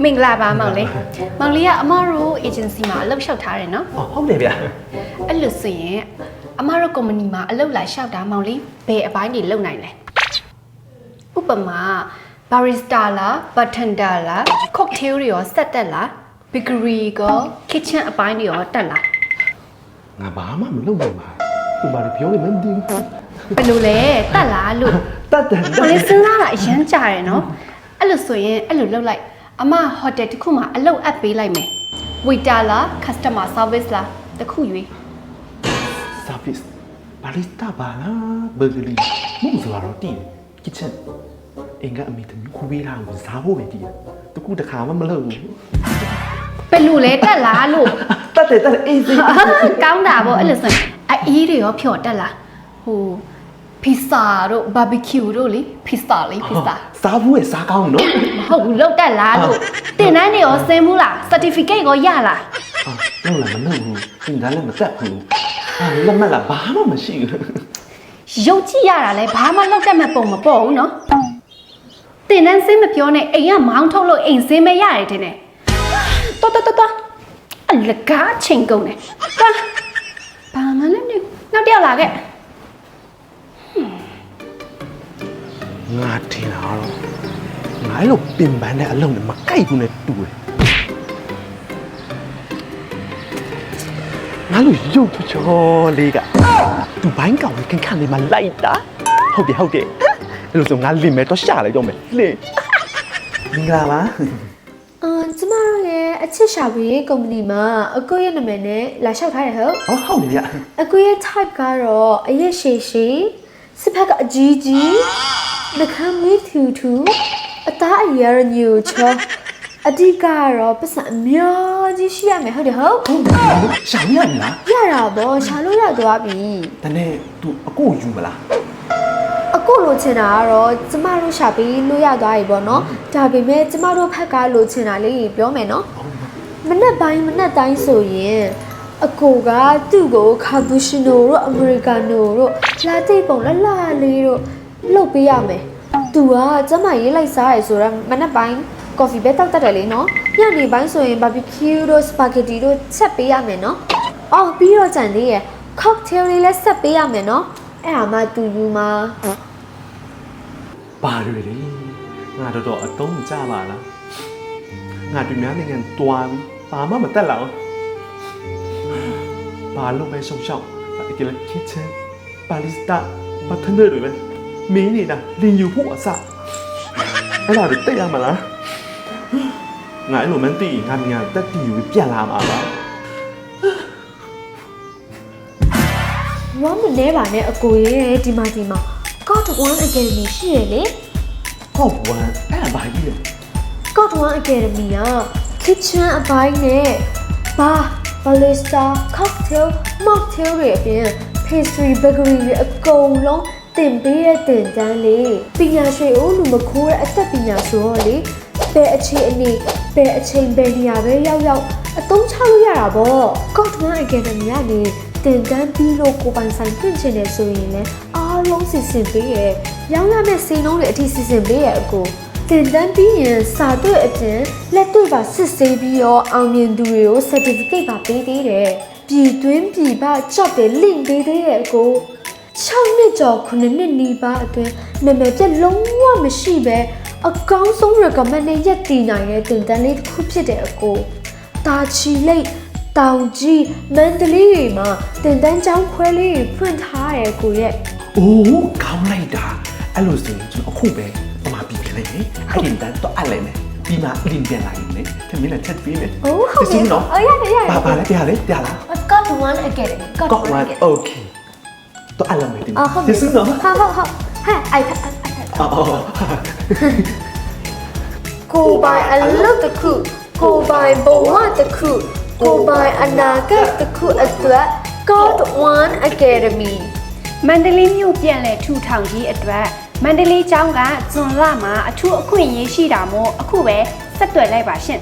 မင်္ဂလာပါမောင်လေးမောင်လေးကအမတို့ agency မှာအလုပ်လျှောက်ထားတယ်နော် ဟုတ်တယ်ဗျာ အဲ့လိုဆိုရင်အမတို့ company မှာအလုပ်လာလျှောက်တာမောင်လေးဘယ်အပိုင်းတွေလုပ်နိုင်လဲဥပမာ barista လား bartender လား cocktail တွေရောဆက်တက်လား bakery ကော kitchen အပိုင်းတွေရောတက်လား ငါဘာမှမလုပ်နိုင်ပါဘူးသူဘာလို့ပြောနေမှမသိဘူး ဘယ်လိုလဲတက်လားလို့ တတ်တယ် မောင်လေးစဉ်းစားတာအရန်ကြာတယ်နော်အဲ့လိုဆိုရင်အဲ့လိုလုပ်လိုက်အမ hotel တစ်ခုမှာအလုပ်အပ်ပေးလိုက်မယ် waiter လား customer service လားတစ်ခုရွေး service ဘာလို့တပါလား bakery မဟုတ်ဆိုတော့တည် kitchen အင်္ဂါအမိတမျိုးခူပေးတာကိုစားဖို့ပဲတည်တကူတခါမှမလုပ်ဘူး ဘယ်လိုလဲတက်လားလို့ တတ်တယ်အေးစိ ကောင်းတာပေါ့အဲ့လိုဆိုရင်အေးတွေရောဖြော်တက်လားဟိုပီဇာတို့ဘာဘီကျူတို့လေပီဇာလေးပီဇာ စားဖို့ရစားကောင်းနော် မဟုတ်ဘူးလောက်တက်လားလို့တင်တန်းတွေရောစင်ဘူးလား certificate ကိုရလား ဟုတ်လားမလုပ်ဘူးသင်တန်းလည်းမတက်ဘူးလက်မှတ်လားဘာမှမရှိဘူး ရုပ်ကြည့်ရတာလဲဘာမှလောက်တက်မဲ့ပုံမပေါ်ဘူးနော်တင်တန်းစင်းမပြောနဲ့အိမ်ကမောင်းထုတ်လို့အိမ်စင်းမရတယ်တင်တယ်တော်အလကားချိန်ကုန်တယ်ဘာမှလည်းမနောက်တစ်ယောက်လာခဲ့ ငါထင်တာတော့ငါလို့ပင်ပန်းတဲ့အလုံးနဲ့မကိုက်ဘူးနဲ့တူတယ်ငါလို့ရုပ်ချောလေးကသူဘိုင်းကောင်ခင်ခန့်လေးမှလိုက်တာဟုတ်တယ်အဲ့လိုဆိုငါလင်မဲတော့ရှာလိုက်တော့မယ်လေမင်္ဂလာပါ ကျမတို့ရဲ့အချစ်ရှာပြီးကုမ္ပဏီမှာအကိုရဲ့နာမည်နဲ့လာလျှောက်ထားတယ်ဟုတ် ဟုတ်တယ်ဗျ အကိုရဲ့ type ကတော့အရက်ရှည်ရှည်စစ်ဖက်ကအကြီးကြီးနှခမ်းမီးထူထူအသားအရညူချောအဓိကကတော့ပတ်စံအများကြီးရှိရမယ်ဟုတ်တယ်ဟုတ် ဟုတ်တယ်ရှာရမလား ရတာပေါ့ရှာလို့ရသွားပြီ ဒါနဲ့ तू အကိုယူမလား အကိုလိုချင်တာကတော့ကျမတို့ရှာပြီးလို့ရသွားပြီပေါ့နော်ဒါပေမဲ့ကျမတို့ဖက်ကလိုချင်တာလေးပြောမယ်နော်မနက်တိုင်းဆိုရင်အကိုကသူ့ကိုကာပူရှီနိုတို့အမေရိကန်နိုတို့လာတိတ်ပုံလှလှလေးတို့လုပ်ပေးရမယ်သူကကျမရေးလိုက်စားရယ်ဆိုတော့မနက်ပိုင်းကော်ဖီပဲတောက်တတ်တယ်လေနော်ညနေပိုင်းဆိုရင်ဘာဘီကျူတို့စပါဂက်တီတို့ချက်ပေးရမယ်နော်အော်ပြီးတော့ကြံသေးရယ်ကောက်တယ်လေးလည်းဆက်ပေးရမယ်နော်အဲ့ဒါမှသူယူမှာ ပါရလေငါတော့အတုံးကြပါလားငါတို့များနိုင်ငံတွားဘာမှမတက်လောက်ဘာလို့ပဲရှောင်းဒီက kitchen barista bartender တွေပဲမင်းနေတာလင်ယူဖို့အစအဲ့ဒါတွေတက်ရမလားငါအဲ့လိုမသိငါမြန်တက်တီယူပြန်လာမှာပါ ဝမ်းမနေပါနဲ့အကိုရဲ့ဒီမှာGod One Academy ရှိရလေ ဟုတ်ဝမ်းအဲ့ဒါဘာကြီးလဲ God One Academy က kitchen အပိုင်းနဲ့ bar barista cocktail mocktail တွေအပြင် pastry bakery တွေအကုန်လုံးတင်ပေးတဲ့တင်တန်းလေးပညာရွှေဦးလူမခိုးတဲ့အသက်ပညာဆိုတော့လေဘယ်အခြေအနေဘယ်အချိန်ဘယ်နေရာပဲရောက်အသုံးချလို့ရတာပေါ့ God One Academy ကနေတင်တန်းပြီးလို့ကိုပိုင်ဆိုင်ပြင်ချင်တယ်ဆိုရင်လည်းအားလုံးစီစဉ်ပေးရဲ့ရောင်းရမယ့်စီနှုန်းတွေအထိစီစဉ်ပေးရဲ့အကိုတင်တန်းပြီးရင်စာတွေ့အပြင်လက်တွေ့ပါစစ်ဆေးပြီးတော့အောင်မြင်သူတွေကို certificate ပါပေးသေးတယ်ပြည်တွင်းပြည်ပ job တွေ link ပေးသေးရဲ့အကို6နှစ်ကျော်9နှစ်နီးပါးအတွင်းနာမည်ပြလုံးဝမရှိပဲအကောင်းဆုံး recommend နဲ့ရက်တည်နိုင်တဲ့တင်တန်းလေးတစ်ခုဖြစ်တဲ့အကိုတာချီလိတ်တောင်ကြီးမန္တလေးတွေမှာတင်တန်းကျောင်းခွဲလေးတွေဖွင့်ထားတယ်ကိုရဲ့ အိုးကောင်းလိုက်တာအဲ့လိုဆိုရင်ကျွန်တော်အခုပဲတမပြီးခလေးအဲ့ဒီတန်းတော့အလဲမယ်ပြီးမှလင်းပြန်လာရင်လေခမင်းလည်းချက်ပြီးမယ် Oh, okay. Oh, yeah. ဘာလဲတရားလား God One Academy. got one okay တော့အလဲမယ်ဒီ ဟုတ် ဒီစနော် ဟုတ်ဟဲ့အိုက်ကိုပိုင်အလုပ်တစ်ခုကိုပိုင်ဘဝတစ်ခုကိုပိုင်အနာဂတ်တစ်ခုအတွက် God One Academy မန္တလေးမြို့ပြန်လည်ထူထောင်ကြီးအတွက်မန္တလေးကျောင်းကဇွန်လမှာအထူးအခွင့်အရေးရှိတာမို့အခုပဲဆက်သွယ်လိုက်ပါရှင်